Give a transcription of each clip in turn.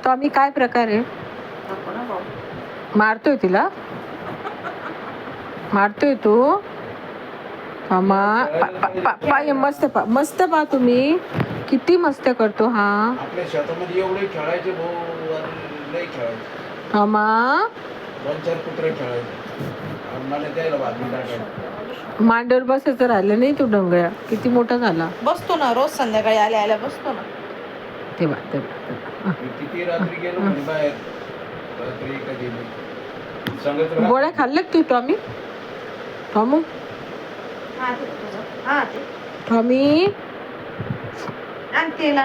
तो आम्ही काय प्रकार आहे? मारतोय तिला? मारतोय तू? मस्त मस्त पा तुम्ही किती मस्त करतो हा. आपल्या शेतामध्ये एवढे खेळायचे भाऊ, लई खेळायचे. थांबा 2-4 कुत्रे खेळायचे. मला द्यायला बातमी टाकायला. मांडीवर बसायचं राहिलं नाही तू डोंगळ्या. किती मोठा झाला. बसतो ना रोज संध्याकाळी आल्या बसतो ना. तेव्हा किती रात्री गेलो म्हणजे बाहेर. रात्री कधी सांगत राहा. गोळ्या खाल्ल्या तू टॉमी? टॉमू टॉमी तेल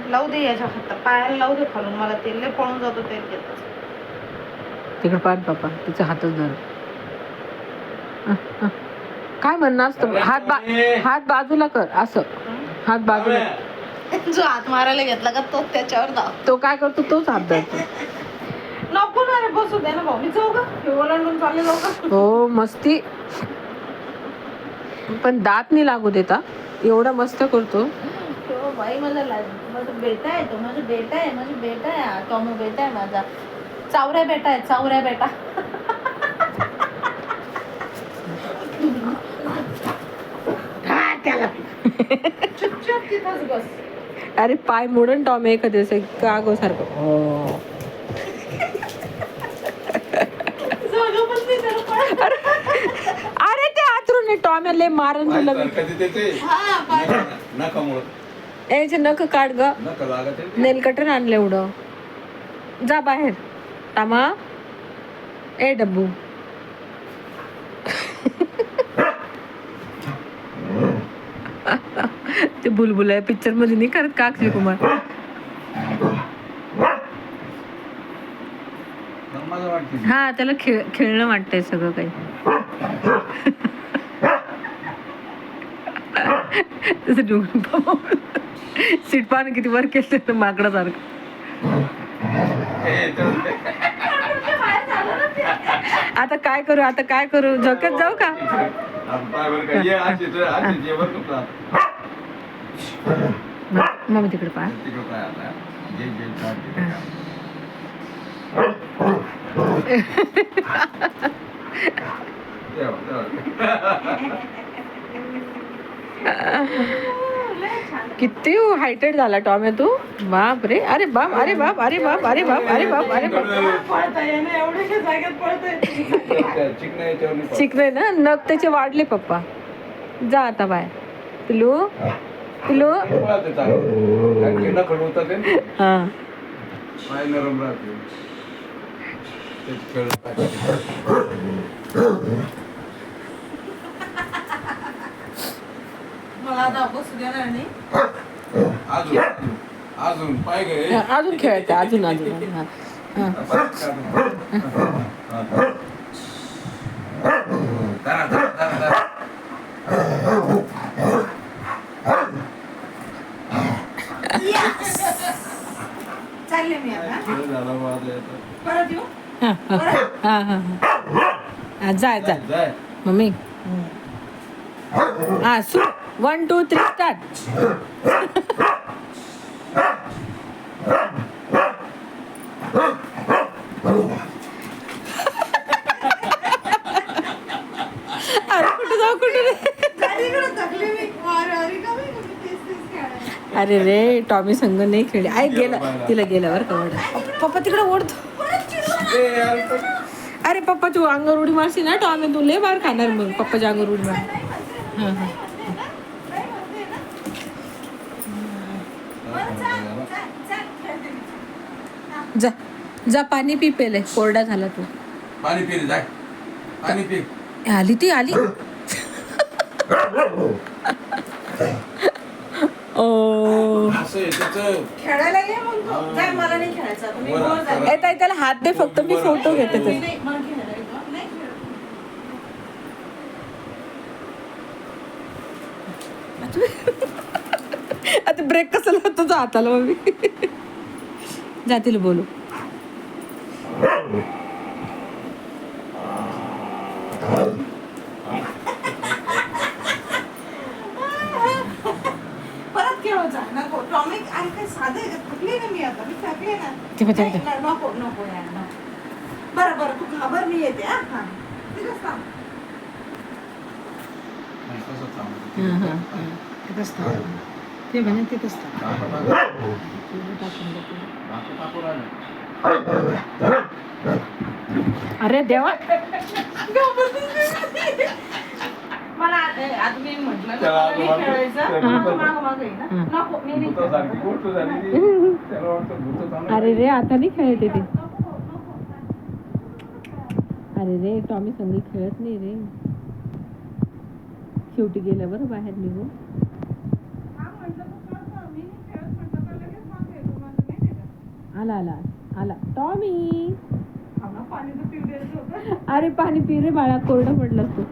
लावू दे याच्या हातात पायाला लावू दे खालून. मला तेल लय पळून जातो तेल घेत. तिकडे पाठ बापा तिचा हातच धर. काय म्हणणं असतं? हात बाजूला कर असं. हात बाजूला. जो हात मारायला घेतला का तो त्याच्यावर धाव. तो काय करतो तोच हात धरतो. नको ना रे बसू दे ना भाऊ. मी जाऊ का? ओलांडून चालले जाऊ का? हो मस्ती. पण दात नाही लागू देता. एवढा मस्त करतो. बाई माझा बेटा आहे. तो माझा बेटा आहे. टॉमो बेटा आहे माझा. चावऱ्या बेटा. चुपचाप तिथंच बस. अरे पाय मोडून टॉमी एखाद्या कागो सारखं. अरे ते आतरून टॉम्याले मारून तुला. याचे नख काढ ग. नेल कटर आणलं एवढं. जा बाहेर. तामा ए डब्बू. ते बुलबुल आहे पिक्चर मध्ये नाही करत का अक्षय कुमार. हा त्याला खेळणं वाटतंय सगळं काही. सीट पाहणं किती वर केलं माकडा सारखं. आता काय करू झोक्यात जाऊ का? मग तिकडे पाय. किती हायटेड झाला टॉमे तू. बाप रे. अरे बाप. चिकन ना नख त्याचे वाढले पप्पा. जा आता बाय. पिलू हा. मला आता बसू देणार नाही. अजून पाय गे. अजून खेळायचं अजून. चालले मी आता. परत येऊ. जा मम्मी. हा 1 2 3 स्टार्ट. अरे रे टॉमी संग नाही खेळले. आई गेला तिला गेल्यावर कवड. पप्पा तिकडे ओढतो. अरे पप्पा तू अंगावर उडी मारशी ना टॉमी. तू लय बार खाणार मग पप्पाच्या अंगावर उडी मार. जा पाणी पी पेले. कोरडा झाला तू. पाणी पी जाय. पाणी पी. आली ती आली. खेळायला ये मग. काय मला नाही खेळायचं. त्याला हात दे फक्त. मी फोटो घेते. आता ब्रेक कसं लावतो तुझा हाताला मम्मी. जातील बोलू. परत खेळायचा नको. टॉमिक आणि काय साधं आहे का? थकली ना मी आता. मी काय घे ना. ते बघ, ते बघ. नाही, नको नको यार नको. बरं बरं तू घाबर मी येते हा हा तिथंच थांब. नाही, तसंच थांब. हां हां हां तिथंच थांब. ते म्हणे तिथंच थांब. टाकू, टाकू. टाकून देते. टाकू, टाकू राहिलं. अरे देवा मला आता मी म्हटलं ना, त्याला मला नाही वाटतं- खेळायचं. त्याला नको, वाटतं- मागं मागं ये ना. हां. नको मी नाही भूतासारखी खेळत. गोष्ट झाली ती. त्याला वाटतं भूत चालू अरे रे आता नाही खेळते ते. नको, नको. अरे रे टॉमी संग खेळत नाही रे. शेवटी गेलं बरं बाहेर निघून. हा म्हटलं तू कर, मी नाही खेळत म्हटलं तर लगेच मागं येतो. माझं नाही खेळत. आला आला आला टॉमी. हा ना, पाणी तर पिऊ द्यायचं होतं. अरे पाणी पी रे बाळा कोरडं पडलं तू.